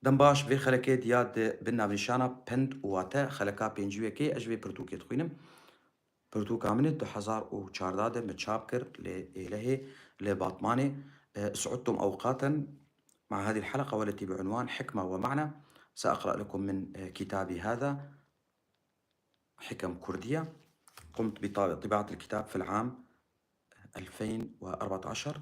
دم باش في خلکه دیاد بن ناویشانا پند واته خلکا پنجوی که اجوی پرتوکیت خوینم پرتوکا من 2014 متشاب كر له لباطماني. سعدتم أوقاتا مع هذه الحلقة والتي بعنوان حكمة ومعنى. سأقرأ لكم من كتابي هذا حكم كردية. قمت بطباعة الكتاب في العام 2014.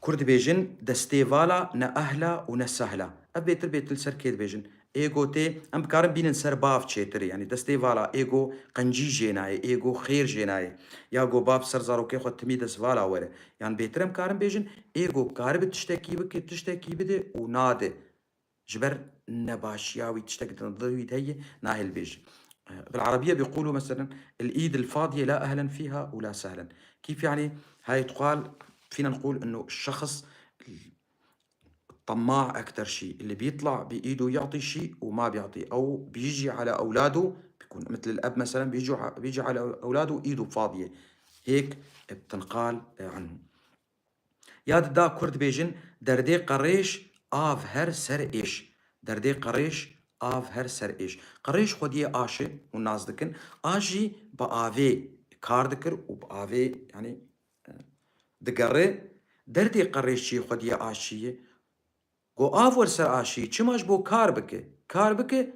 كرد بيجن دستيفالا نا أهلا ونا سهلا أبيت البيت السركيد بيجن إيجو تي أم بكارم بين سر باف تشيتري يعني دستيفالا إيجو قنجي جيناي إيجو خير جيناي يا جو باب سر زارو كي خد تميد سفالا ولا يعني بيترم كارم بيجن إيجو كارب تشتكي بك تشتكي بده ونادي جبر نباشياوي تشتكي تنضوي هي ناهل بيج. بالعربية بيقولوا مثلا الإيد الفاضية لا أهلا فيها ولا سهلا. كيف يعني؟ هاي تقال فينا نقول إنه الشخص الطماع أكتر شيء اللي بيطلع بإيده يعطي شيء وما بيعطي، أو بيجي على أولاده بيكون مثل الأب مثلا بيجي على أولاده إيده فاضية، هيك بتنقال عنه. ياد دا كرد بيجن دردي قريش آف هر سر إيش دردي قريش آف هر سر إيش قريش خودي آشي والناس دكن آجي بآفي كار دكر وبآفي يعني دقري دردي قريشي خودي آشي گو آف ورسر آشي چماش بو كار بكي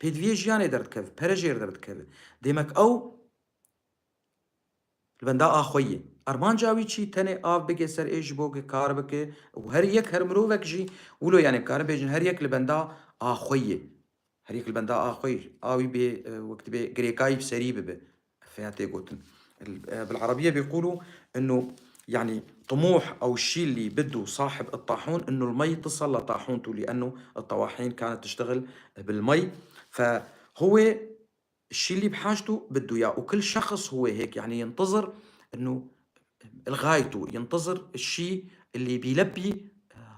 بيدوي جياني درد كف پرجير درد كف ديمك أو البندا آخویه ارمان جاوی چی تنه آف بگه سر ایش بوگه کار بکه و هر یک هر مروفک جی ولو يعني کار بیجن هر یک البندا آخویه هر یک البندا آخوی آوي بي وقت بي غريكاي بسري ببه فياتي قوتن. بالعربية بيقولوا انه يعني طموح او الشيء اللي بده صاحب الطاحون انه المي تصل لطاحونته، لانه الطواحين كانت تشتغل بالمي، فهو الشيء اللي بحاجته بده اياه. وكل شخص هو هيك يعني ينتظر انه غايته، ينتظر الشيء اللي بيلبي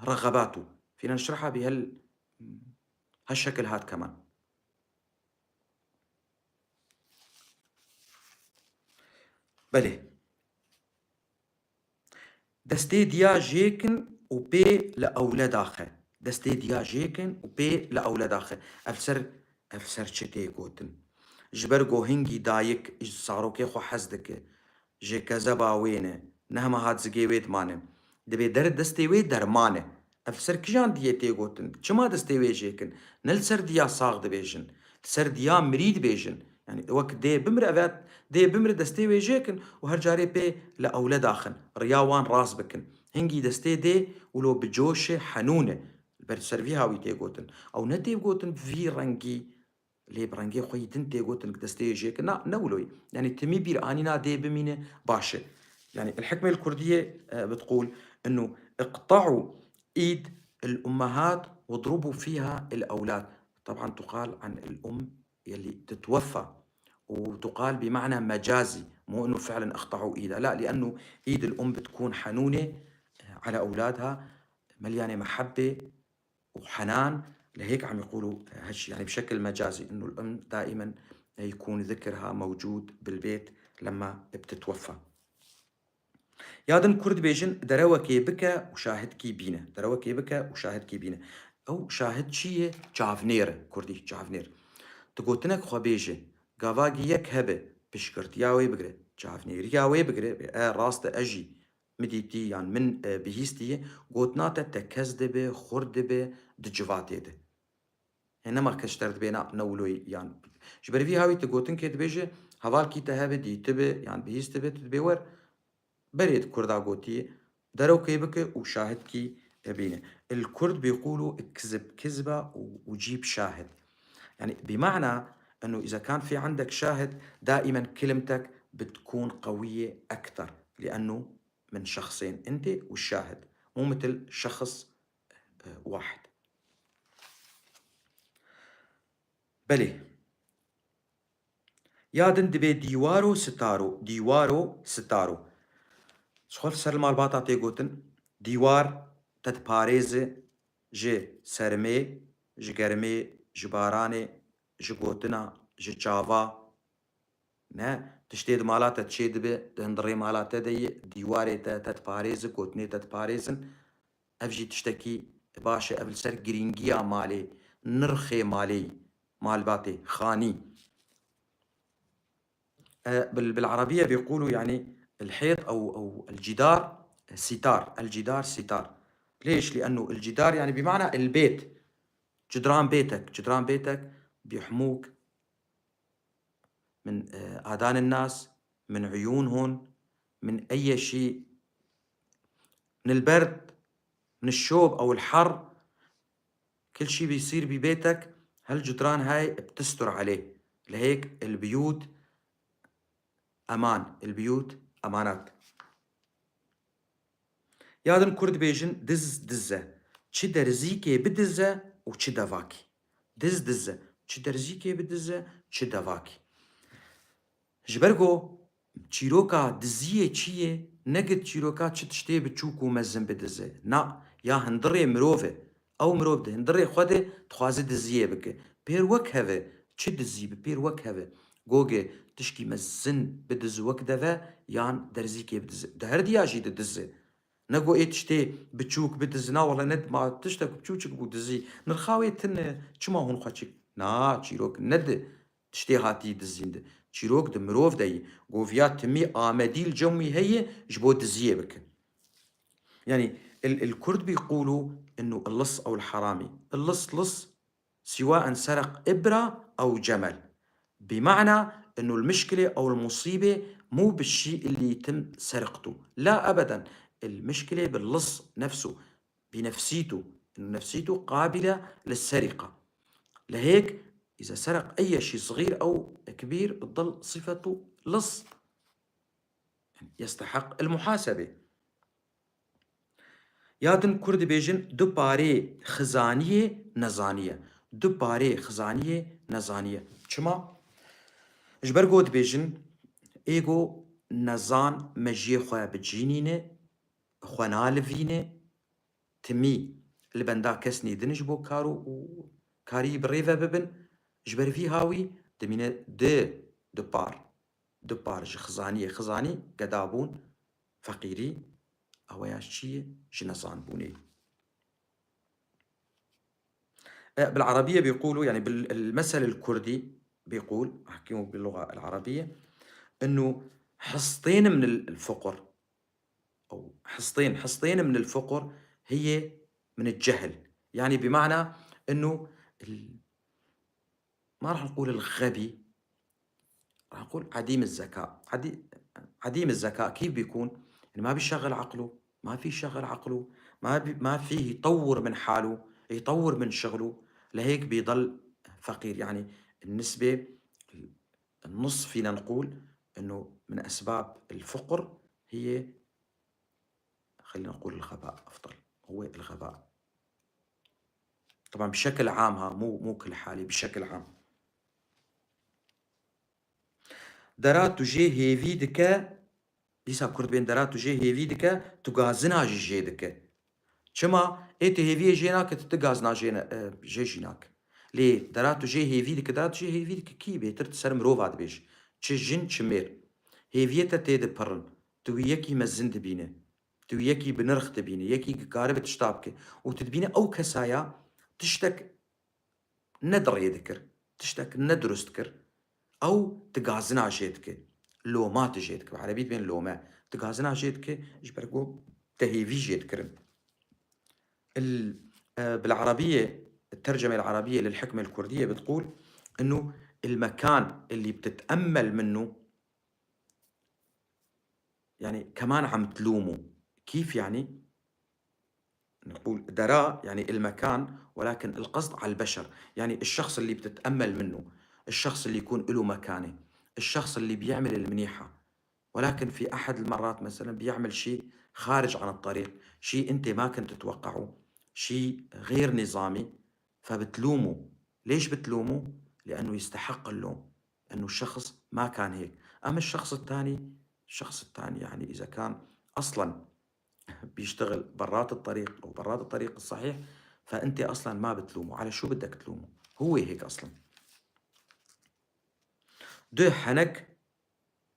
رغباته. فينا نشرحها هالشكل هاد كمان. بله دستي ديا جيكن وبي لأولاد آخر دستي ديا جيكن وبي لأولاد آخر أفسر چتي قوتن جبرگو هنگي دايك صارو كي خو حزدك جي كذبا وينه نهما هاد زگي ويت مانه دبي در دستي ويت درمانه أفسر كجان ديتي قوتن چما دستي ويت جيكن نل سر ديا صاغ دبيجن سر ديا مريد بيجن يعني وقت دي بمر أفات دي بمر دستي ويت جيكن وهرجاري بي لأولاد آخن رياوان راس بكن هنگي دستي دي ولو بجوش حنونة برسر هاوي تي قوتن أو نتي قوتن في رنگي لي برنگي خوي تنتي قوتن دستي جيك نولوي يعني تمي بير آنينا دي بمينة باشا. يعني الحكمة الكردية بتقول انه اقطعوا ايد الامهات واضربوا فيها الاولاد. طبعا تقال عن الام يلي تتوفى، وتقال بمعنى مجازي، مو انه فعلا اقطعوا ايدها، لا، لانه ايد الام بتكون حنونة على اولادها، مليانة محبة وحنان. لهيك عم يقولوا هالشي يعني بشكل مجازي انه الام دائما يكون ذكرها موجود بالبيت لما بتتوفى. يادن كرد بيجن دروكي بكا وشاهدكي بينا دروكي بكا وشاهدكي بينا او شاهد شيء جافنير كردي جافنير تقولتنك خو بيجي قافاقي يك هبه بشكرت ياوي بقري جافنير ياوي بقري راست اجي مديتي يعني من بهيستي قوتناتا تكزدبه خردبه دجفاتيده هنما كشترت بينا نولوي يعني جبري في هاوي تقوتن كي تبيجي هذالكي تهبه دي تبه يعني بهيستبه تتبيور بريد كردا قوتي درو كي بك وشاهد كي بينه. الكرد بيقولوا اكذب كذبة وجيب شاهد، يعني بمعنى انه اذا كان في عندك شاهد دائما كلمتك بتكون قوية اكثر، لانه من شخصين انت والشاهد، مو مثل شخص واحد. بلي يادن دبي ديوارو ستارو شخول سر مال باتا تيغوتن ديوار تتباريز جي سرمي جي گرمي جي باراني جي قوتنا جي چاوا نه تشتيد مالاتا تشيد بي تندري مالاتا دي ديواري تتباريز قوتني تتباريزن افجي تشتكي باشا قبل سر جرينجيا مالي نرخي مالي مال باتي خاني. بالعربية بيقولوا يعني الحيط أو الجدار ستار، الجدار ستار. ليش؟ لأنه الجدار يعني بمعنى البيت، جدران بيتك، جدران بيتك بيحموك من آذان الناس، من عيونهم، من أي شيء، من البرد، من الشوب أو الحر. كل شيء بيصير ببيتك هالجدران هاي بتستر عليه. لهيك البيوت أمان، البيوت أمانات. Yadın Kurd bêjin diz dize. Çi derzîkê bidize û çi devakî. Diz dize. Çi derzîkê bidize, çi devakî. Ji ber ku çîroka diziyê çi ye, negit çîroka çi tiştê biçûk û mezin bidize. Na, ya hindirê mirov e. Ew mirov di hindirê xwe de dixwaze diziyê bike. Pêr wek heve, çi dizî bi pêr wek heve. Gogê tişkî mezin bidiz wek deve yan derzîkê bidize. Di her diya jî di dize. نگو ای تشتی بچوک بدزنا ولی ند ما تشتک بچوچک بودزی نرخاوی تن چما هون خواچک نا چیروک ند تشتی هاتی دزینده چیروک دمروف دی گوفیا تمی آمدیل جمعی هي جبو دزیه بكن. يعني الكرد بيقولوا انه اللص او الحرامي، اللص لص سواء سرق ابرة او جمل، بمعنى انه المشكلة او المصيبة مو بالشيء اللي يتم سرقته، لا ابدا، المشكلة باللص نفسه، بنفسيته، انه نفسيته قابلة للسرقة. لهيك اذا سرق اي شيء صغير او كبير بتضل صفته لص، يستحق المحاسبة. Yadın Kurd bêjin du parê xizaniyê nezaniye. Du parê xizaniyê nezaniye. Çima? Ji ber ku dibêjin êgo nezan mejiyê xwe bicînîne, xwe nalivîne, timî li benda kesnî din ji bo kar û karî bi rêve bibin, ji ber vî hawî dimîne du par ji xizaniyê. Xizanî gedabûn, feqîrî، أوياش شي جنسان بوني. بالعربية بيقولوا يعني بالمثل الكردي بيقول، أحكيه باللغة العربية، إنه حصتين من الفقر أو حصتين من الفقر هي من الجهل. يعني بمعنى إنه ما راح نقول الغبي، راح نقول عديم الذكاء. عديم الذكاء كيف بيكون؟ يعني ما بيشغل عقله، ما في شغل عقله، ما فيه يطور من حاله، يطور من شغله، لهيك بيضل فقير. يعني النسبة النص فينا نقول إنه من أسباب الفقر هي، خلينا نقول الغباء أفضل، هو الغباء. طبعا بشكل عام، ها مو كل حالة، بشكل عام. درا تجي هيفي دكا دیسا کرد بین درا تو جه هیوی دکه تو گازنا جه دکه. چما ایت هیوی جینا که تو گازنا جه جیناک. لی درا تو جه هیوی دکه، درا تو جه هیوی دکه کی بهتر تسر مروفاد بیش. چه جن چه میر. هیویت تید پرن. تو یکی مزند بینه. تو یکی بنرخ تبینه. یکی قارب تشتاب که. و تدبینه او کسایا تشتك ندر يذكر، تشتك ندرست كر، او تقازنا جيتك، لو ما تجيتك بعربية بين لو ما تقازنا جيتك جبرقو تهيفي جيتكرن. بالعربية الترجمة العربية للحكمة الكردية بتقول انه المكان اللي بتتأمل منه يعني كمان عم تلومه. كيف يعني؟ نقول دراء يعني المكان، ولكن القصد على البشر. يعني الشخص اللي بتتأمل منه، الشخص اللي يكون له مكانة، الشخص اللي بيعمل المنيحة، ولكن في أحد المرات مثلا بيعمل شيء خارج عن الطريق، شيء أنت ما كنت تتوقعه، شيء غير نظامي، فبتلومه. ليش بتلومه؟ لأنه يستحق اللوم، أنه الشخص ما كان هيك. أما الشخص الثاني يعني إذا كان أصلا بيشتغل برات الطريق أو برات الطريق الصحيح، فأنت أصلا ما بتلومه. على شو بدك تلومه؟ هو هيك أصلا. دو حنك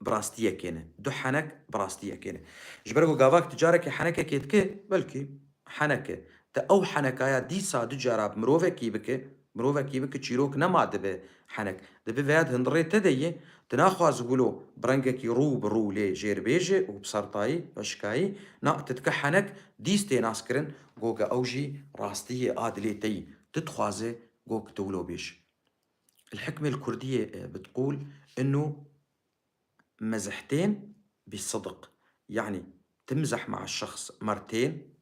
براستية كينه، دو حنك براستية كينه. جبرقو قافاك تجارك حنكة كيتك بلكي حنكة تا او حنکایا دیسا دو جاراب مروفکی بکه چیروک نما دبه حنک دبه وید هندره تدیه تناخواز قولو برنگکی رو برو لي جير بيجي وبسرطاي وشكاي نا تتكحنك ديستي ناسكرن قوكا أوجي راستية آدليتي تتخوازي قوك تولو بيش. الحكمة الكردية بتقول إنه مزحتين بالصدق، يعني تمزح مع الشخص مرتين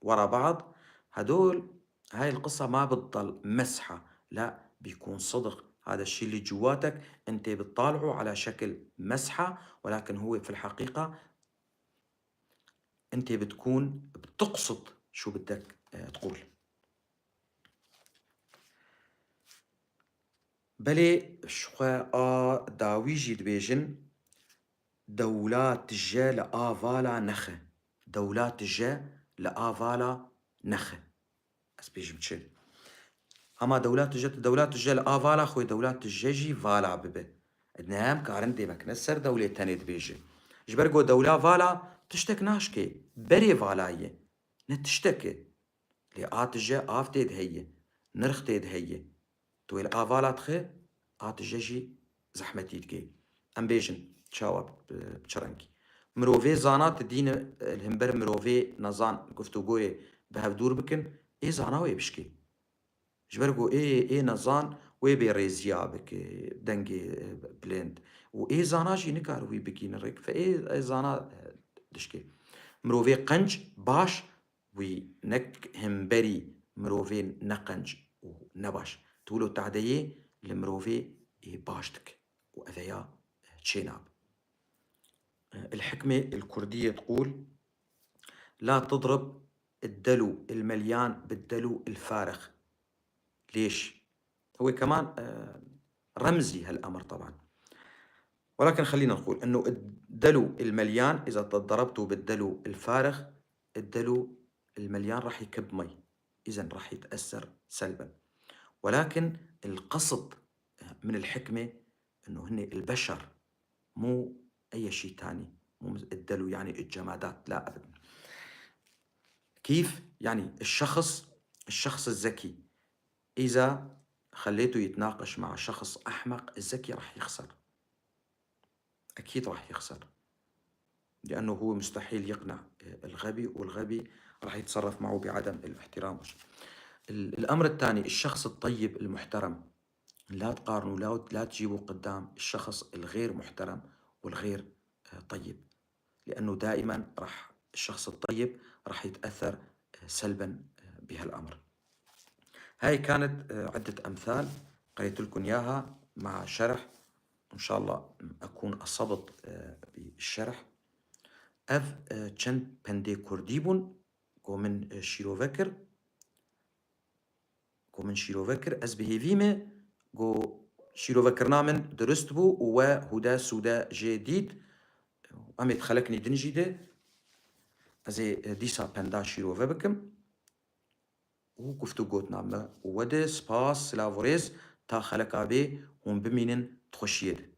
ورا بعض، هاي القصة ما بتضل مسحة، لا بيكون صدق. هذا الشيء اللي جواتك انت بتطالعه على شكل مسحة، ولكن هو في الحقيقة انت بتكون بتقصد شو بدك تقول. بلي شخوا داويجي دبيجن دولات جا لآفالا نخه، دولات جا لآفالا نخه بس بيجي بتشل اما دولات الجا لآفالا خوي دولات الجاجي فالا ببه ادنام كارن دي مكنسر دولة تاني دبيجي جبرقو دولة فالا تشتك ناشكي بري فالاية نتشتكي لي آت الجا آفتيد هي نرختيد هي تويل آفالا تخي آت الجاجي زحمتيد ام بيجن تشاوب بشرنكي مروفي زانات الدين الهمبر مروفي نزان قفتو قوي بهفدور بكن اي زاناوي بشكي جبرقو اي نزان وي بيريزيا بك دنجي بلند واي زاناجي نكار وي بكي نريك فاي زانا دشكي مروفي قنج باش وي نك همبري مروفي نقنج ونباش تولو تعديه المروفي باشتك وأذيا تشيناب. الحكمة الكردية تقول لا تضرب الدلو المليان بالدلو الفارغ. ليش؟ هو كمان رمزي هالأمر طبعا، ولكن خلينا نقول أنه الدلو المليان إذا ضربته بالدلو الفارغ الدلو المليان راح يكب مي، إذن راح يتأثر سلبا. ولكن القصد من الحكمة أنه هن البشر مو أي شيء تاني، مو الدلو يعني الجمادات، لا أبدا. كيف؟ يعني الشخص الذكي إذا خليته يتناقش مع شخص أحمق الذكي راح يخسر، أكيد راح يخسر، لأنه هو مستحيل يقنع الغبي، والغبي راح يتصرف معه بعدم الاحترام. الأمر الثاني الشخص الطيب المحترم لا تقارنوا، لا تجيبوا قدام الشخص الغير محترم والغير طيب، لأنه دائما الشخص الطيب راح يتأثر سلبا بهالأمر. هاي كانت عدة أمثال قريت لكم إياها مع شرح، إن شاء الله أكون أصبت بالشرح. أف چند پنده كرديبون من شيروفكر أز بهيفيمه شيروفكرنا من درست بو وهدا سودا جديد أمي تخلقني دنجي ده أزي ديسا پندا شيروفه بكم وقفتو قوت نامه وده سباس سلاوريز تا خلق أبي هم بمينن تخشيد.